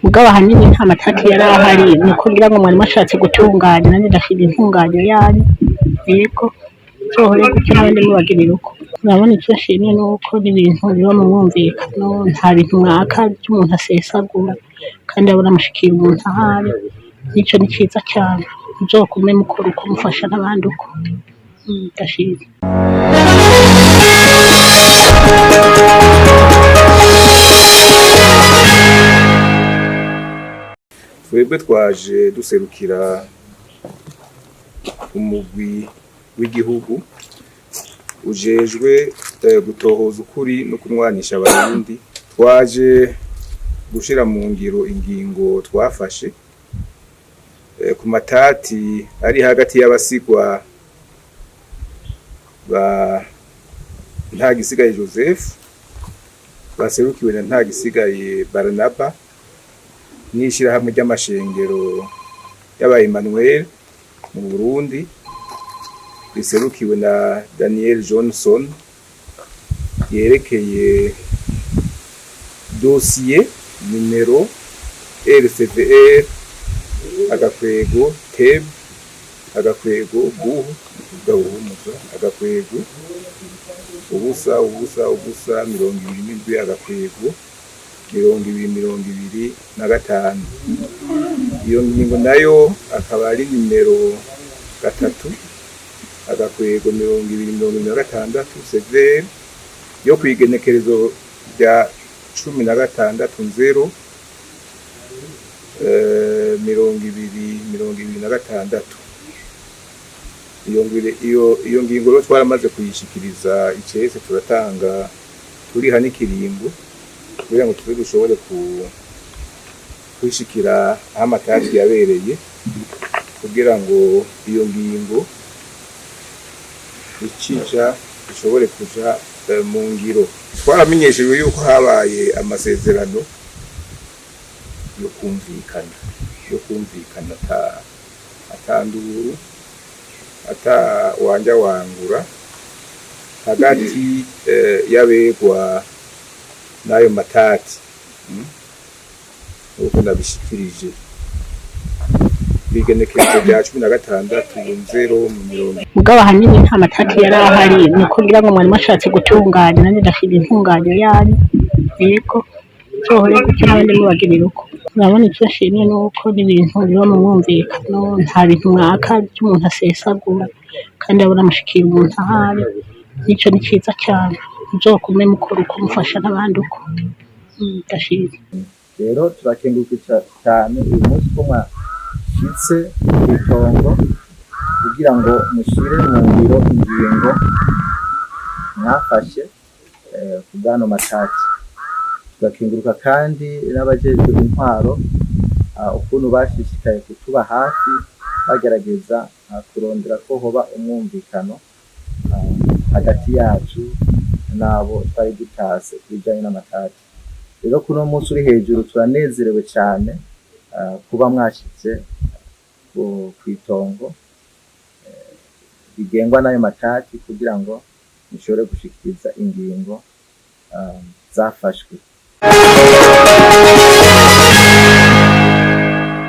mugabo ahanini nta matati yari ahari nuko ngira ngo mwari mashatse gutunganya nanjye ndashira intunganyo yari yego zohore gutyo n'abandi mubagirira uko urabona icyo nshimye nuko n'ibintu biba mu mwumvikano nta bintu mwaka by'umuntu asesagura kandi abona mushikira umuntu ahari nico ni cyiza cyane muzokume mukora uko mufasha n'abandi uko ndashimye. Twebwe twaje duserukira umugwi w'igihugu ujejwe gutohoza ukuri no kunwanisha abarundi. Twaje gushira mu ngiro ingingo twafashe ku matati ari hagati y'abasigwa ba Ntagisigaye Joseph baserukiwe na Ntagisigaye Barnaba n'ishira hamwe ry'amashengero y'aba Emmanuel mu Burundi riserukiwe na Daniel Johnson yerekeye dossier numero RCVR agakwego TEB agakwego buhu gahumuza agakwego ubusa 27 agakwego 2025. Iyo ngingo nayo akaba ari numero 3 agakwego 2026 severe yo kwigenekerezo rya 16/0 2026. Iyo ngingo rero twaramaze kuyishikiriza icese turatanga turi hani kiringo kugira ngo tube dushobore kwishikira amatati yabereye kugira ngo iyo ngingo icija ishobore kuja mu ngiro. Twaramenyeshejwe yuko habaye amasezerano yo kumvikana atanduru ata wanja wangura hagati y'abegwa nayo matati uko nabishikirije bigenekerezo bya 16/0 mugabo ahanini nta matati yari ahari nuko ngira ngo mwari mashatse gutunganya nanjye ndashira intunganyo yari yego zohore gutyo n'abandi mubagirira uko urabona icyo nshimye nuko n'ibintu biba mu mwumvikano nta bintu mwaka by'umuntu asesagura kandi abona mushikira umuntu ahari nico ni cyiza cyane muzokume mukora uko mufasha n'abandi uko ndashimye. Rero turakenguruka cyane uyu munsi ko mwashitse itongo kugira ngo mushire mu ngiro ingingo mwafashe kugano matati. Turakenguruka kandi n'abajejwe intwaro ukuntu bashishikaye kutuba hafi bagerageza kurondera ko hoba umwumvikano hagati yacu nabo twari dutase kubijanye n'amatati. Rero kuno munsi uri hejuru turanezerewe cyane kuba mwashitse kwitongo bigengwa n'ayo matati kugira ngo mushobore gushikiriza ingingo zafashwe.